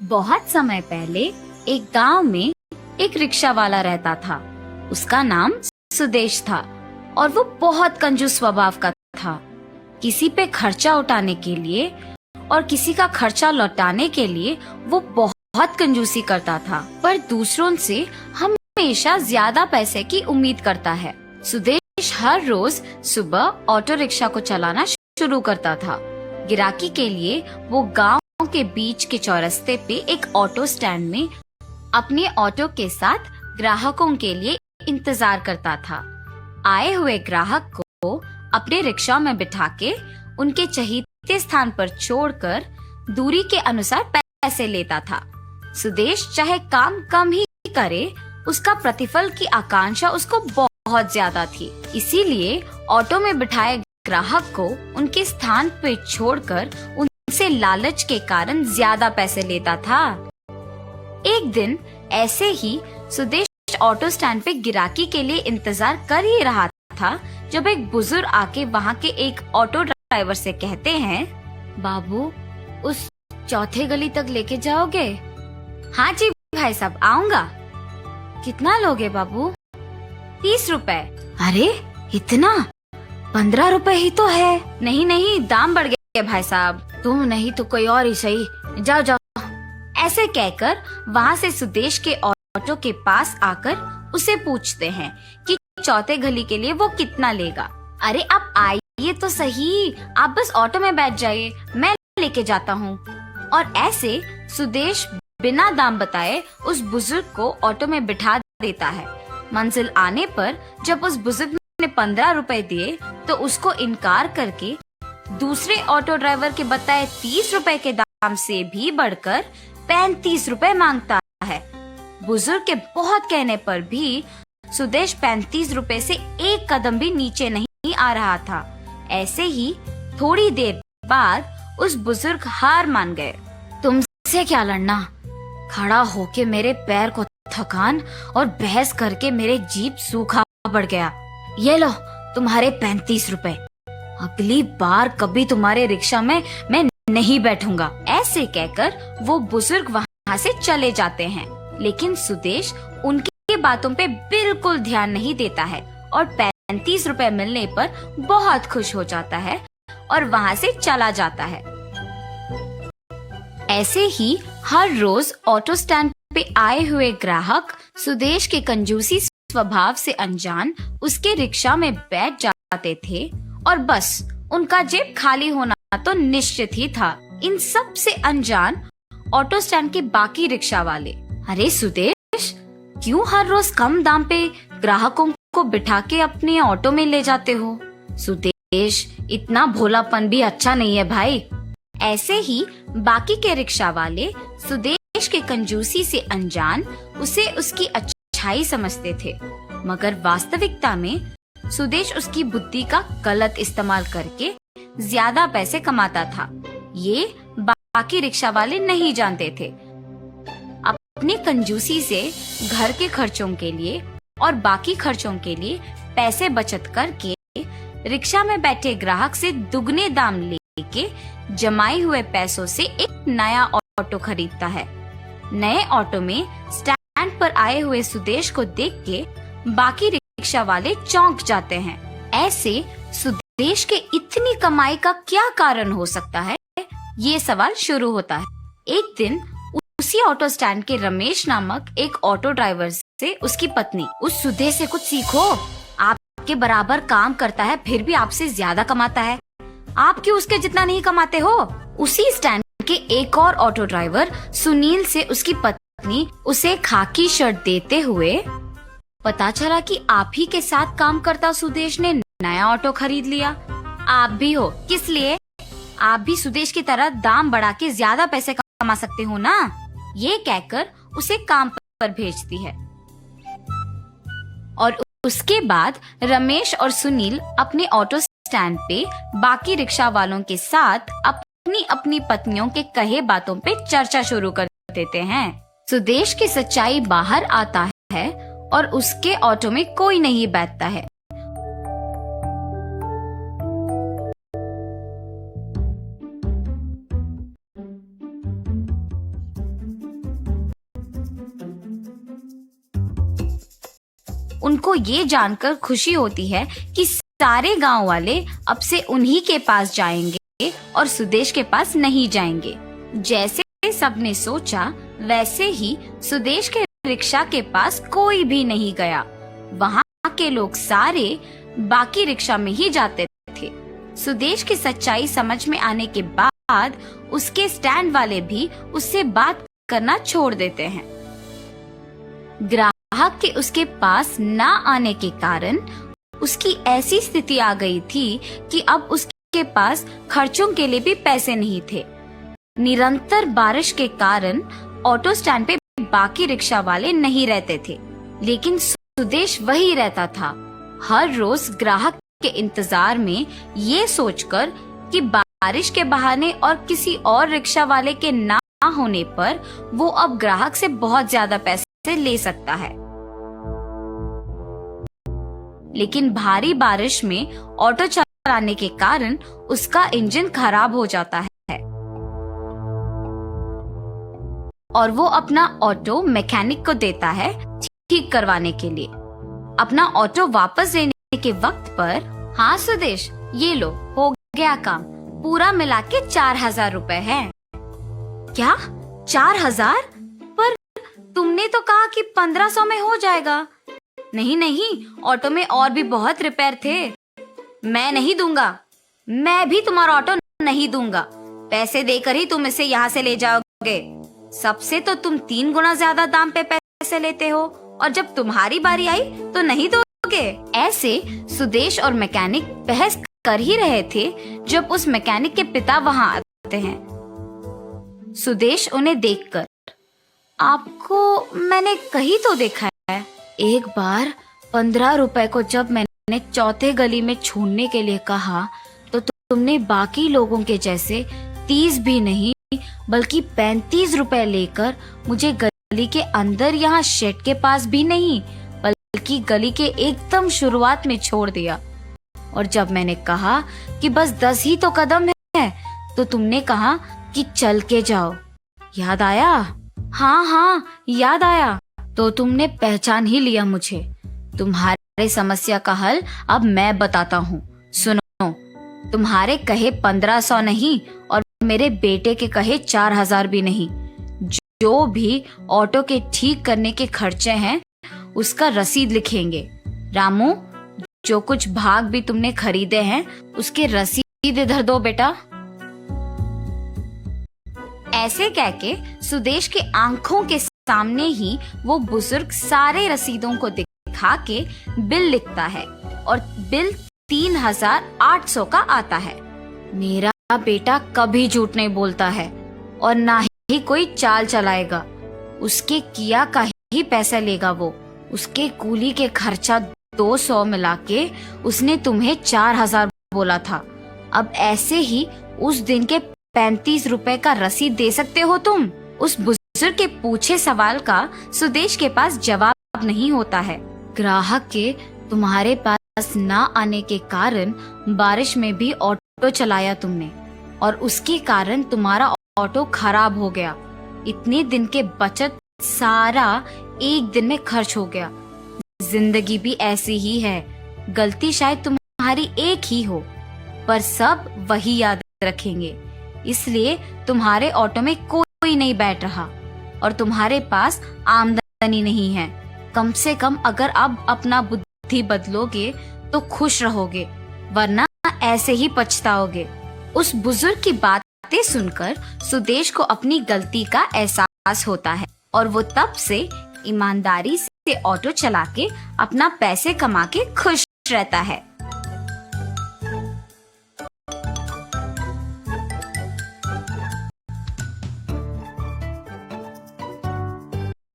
बहुत समय पहले एक गांव में एक रिक्शा वाला रहता था। उसका नाम सुदेश था और वो बहुत कंजूस स्वभाव का था। किसी पे खर्चा उठाने के लिए और किसी का खर्चा लौटाने के लिए वो बहुत कंजूसी करता था, पर दूसरों से हमेशा ज्यादा पैसे की उम्मीद करता है। सुदेश हर रोज सुबह ऑटो रिक्शा को चलाना शुरू करता था। गिराकी के लिए वो गांव के बीच के चौरस्ते पे एक ऑटो स्टैंड में अपने ऑटो के साथ ग्राहकों के लिए इंतजार करता था। आए हुए ग्राहक को अपने रिक्शा में बिठा के उनके चहीते स्थान पर छोड़कर दूरी के अनुसार पैसे लेता था। सुदेश चाहे काम कम ही करे, उसका प्रतिफल की आकांक्षा उसको बहुत ज्यादा थी। इसीलिए ऑटो में बिठाए ग्राहक को उनके स्थान पे छोड़कर उनसे लालच के कारण ज्यादा पैसे लेता था। एक दिन ऐसे ही सुदेश ऑटो स्टैंड पे गिराकी के लिए इंतजार कर ही रहा था जब एक बुजुर्ग आके वहाँ के एक ऑटो ड्राइवर से कहते हैं, बाबू उस चौथे गली तक लेके जाओगे? हाँ जी भाई साहब, आऊंगा। कितना लोगे बाबू? 30 रुपए। अरे इतना? 15 रुपए ही तो है। नहीं नहीं, दाम बढ़ गए भाई साहब, तुम नहीं तो कोई और ही सही, जाओ जाओ। ऐसे कहकर वहाँ से सुदेश के ऑटो के पास आकर उसे पूछते हैं कि चौथे गली के लिए वो कितना लेगा। अरे आप आइए तो सही, आप बस ऑटो में बैठ जाइए, मैं लेके जाता हूँ। और ऐसे सुदेश बिना दाम बताए उस बुजुर्ग को ऑटो में बिठा देता है। मंजिल आने पर जब उस बुजुर्ग ने 15 रुपए दिए तो उसको इनकार करके दूसरे ऑटो ड्राइवर के बताए 30 रुपए के दाम से भी बढ़कर 35 रुपए मांगता है। बुजुर्ग के बहुत कहने पर भी सुदेश 35 रुपए से एक कदम भी नीचे नहीं आ रहा था। ऐसे ही थोड़ी देर बाद उस बुजुर्ग हार मान गए। तुमसे क्या लड़ना, खड़ा होके मेरे पैर को थकान और बहस करके मेरे जीभ सूखा पड़ गया। ये लो तुम्हारे 35 रुपए। अगली बार कभी तुम्हारे रिक्शा में मैं नहीं बैठूंगा। ऐसे कहकर वो बुजुर्ग वहाँ से चले जाते हैं, लेकिन सुदेश उनकी बातों पे बिल्कुल ध्यान नहीं देता है और 35 रुपए मिलने पर बहुत खुश हो जाता है और वहाँ से चला जाता है। ऐसे ही हर रोज ऑटो स्टैंड पे आए हुए ग्राहक सुदेश के कंजूसी स्वभाव से अनजान उसके रिक्शा में बैठ जाते थे और बस उनका जेब खाली होना तो निश्चित ही था। इन सब से अनजान ऑटो स्टैंड के बाकी रिक्शा वाले, अरे सुदेश, क्यों हर रोज कम दाम पे ग्राहकों को बिठा के अपने ऑटो में ले जाते हो? सुदेश, इतना भोलापन भी अच्छा नहीं है भाई। ऐसे ही बाकी के रिक्शा वाले सुदेश के कंजूसी से अनजान उसे उसकी अच्छाई समझते थे, मगर वास्तविकता में सुदेश उसकी बुद्धि का गलत इस्तेमाल करके ज्यादा पैसे कमाता था। ये बाकी रिक्शा वाले नहीं जानते थे। अपनी कंजूसी से घर के खर्चों के लिए और बाकी खर्चों के लिए पैसे बचत करके रिक्शा में बैठे ग्राहक से दुगने दाम लेके जमाए हुए पैसों से एक नया ऑटो खरीदता है। नए ऑटो में स्टैंड पर आए हुए सुदेश को देख के बाकी रिक्शा वाले चौंक जाते हैं। ऐसे सुदेश के इतनी कमाई का क्या कारण हो सकता है, ये सवाल शुरू होता है। एक दिन उसी ऑटो स्टैंड के रमेश नामक एक ऑटो ड्राइवर से उसकी पत्नी, उस सुदेश से कुछ सीखो, आपके बराबर काम करता है फिर भी आपसे ज्यादा कमाता है, आप क्यों उसके जितना नहीं कमाते हो? उसी स्टैंड के एक और ऑटो ड्राइवर सुनील से उसकी पत्नी उसे खाकी शर्ट देते हुए, पता चला कि आप ही के साथ काम करता सुदेश ने नया ऑटो खरीद लिया। आप भी हो, किस लिए? आप भी सुदेश की तरह दाम बढ़ा के ज्यादा पैसे कमा सकते हो ना? ये कहकर उसे काम पर भेजती है। और उसके बाद रमेश और सुनील अपने ऑटो स्टैंड पे बाकी रिक्शा वालों के साथ अपनी अपनी पत्नियों के कहे बातों पे चर्चा शुरू कर देते हैं। सुदेश की सच्चाई बाहर आता है और उसके ऑटो में कोई नहीं बैठता है। उनको ये जानकर खुशी होती है कि सारे गांव वाले अब से उन्हीं के पास जाएंगे और सुदेश के पास नहीं जाएंगे। जैसे सबने सोचा वैसे ही सुदेश के रिक्शा के पास कोई भी नहीं गया। वहाँ के लोग सारे बाकी रिक्शा में ही जाते थे। सुदेश की सच्चाई समझ में आने के बाद उसके स्टैंड वाले भी उससे बात करना छोड़ देते हैं। ग्राहक के उसके पास ना आने के कारण उसकी ऐसी स्थिति आ गई थी कि अब उसके पास खर्चों के लिए भी पैसे नहीं थे। निरंतर बारिश के कारण ऑटो स्टैंड पे बाकी रिक्शा वाले नहीं रहते थे, लेकिन सुदेश वही रहता था। हर रोज ग्राहक के इंतजार में ये सोचकर कि बारिश के बहाने और किसी और रिक्शा वाले के ना होने पर वो अब ग्राहक से बहुत ज्यादा पैसे ले सकता है। लेकिन भारी बारिश में ऑटो चलाने के कारण उसका इंजन खराब हो जाता है और वो अपना ऑटो मैकेनिक को देता है ठीक करवाने के लिए। अपना ऑटो वापस लेने के वक्त पर, हाँ सुदेश, ये लो, हो गया काम, पूरा मिला के 4,000 रुपए है। क्या 4,000? पर तुमने तो कहा कि 1,500 में हो जाएगा। नहीं नहीं, ऑटो में और भी बहुत रिपेयर थे। मैं नहीं दूंगा, मैं भी तुम्हारा ऑटो नहीं दूंगा। पैसे देकर ही तुम इसे यहाँ से ले जाओगे। सबसे तो तुम 3 गुना ज्यादा दाम पे पैसे लेते हो और जब तुम्हारी बारी आई तो नहीं दोगे। ऐसे सुदेश और मैकेनिक बहस कर ही रहे थे जब उस मैकेनिक के पिता वहाँ आते हैं। सुदेश उन्हें देखकर, आपको मैंने कहीं तो देखा है। एक बार 15 रुपए को जब मैंने चौथे गली में छोड़ने के लिए कहा तो तुमने बाकी लोगों के जैसे 30 भी नहीं बल्कि 35 रुपए लेकर मुझे गली के अंदर यहाँ शेड के पास भी नहीं बल्कि गली के एकदम शुरुआत में छोड़ दिया। और जब मैंने कहा कि बस 10 ही तो कदम है तो तुमने कहा कि चल के जाओ। याद आया? हाँ हाँ याद आया। तो तुमने पहचान ही लिया मुझे। तुम्हारे समस्या का हल अब मैं बताता हूँ। सुनो, तुम्हारे कहे 1,500 नहीं और मेरे बेटे के कहे 4,000 भी नहीं। जो भी ऑटो के ठीक करने के खर्चे हैं उसका रसीद लिखेंगे। रामू, जो कुछ भाग भी तुमने खरीदे हैं उसके रसीद इधर दो बेटा। ऐसे कहके सुदेश के आंखों के सामने ही वो बुजुर्ग सारे रसीदों को दिखा के बिल लिखता है और बिल 3,800 का आता है। मेरा बेटा कभी झूठ नहीं बोलता है और ना ही कोई चाल चलाएगा। उसके किया का ही पैसा लेगा वो। उसके कूली के खर्चा 200 मिला के उसने तुम्हें 4,000 बोला था। अब ऐसे ही उस दिन के 35 रुपए का रसीद दे सकते हो तुम? उस बुजुर्ग के पूछे सवाल का सुदेश के पास जवाब नहीं होता है। ग्राहक के तुम्हारे पास ना आने के कारण बारिश में भी ऑटो चलाया तुमने और उसके कारण तुम्हारा ऑटो खराब हो गया। इतने दिन के बचत सारा एक दिन में खर्च हो गया। जिंदगी भी ऐसी ही है। गलती शायद तुम्हारी एक ही हो पर सब वही याद रखेंगे। इसलिए तुम्हारे ऑटो में कोई नहीं बैठ रहा और तुम्हारे पास आमदनी नहीं है। कम से कम अगर अब अपना बुद्धि बदलोगे तो खुश रहोगे, वरना ऐसे ही पछताओगे। उस बुजुर्ग की बातें सुनकर सुदेश को अपनी गलती का एहसास होता है और वो तब से ईमानदारी से ऑटो चला के अपना पैसे कमा के खुश रहता है।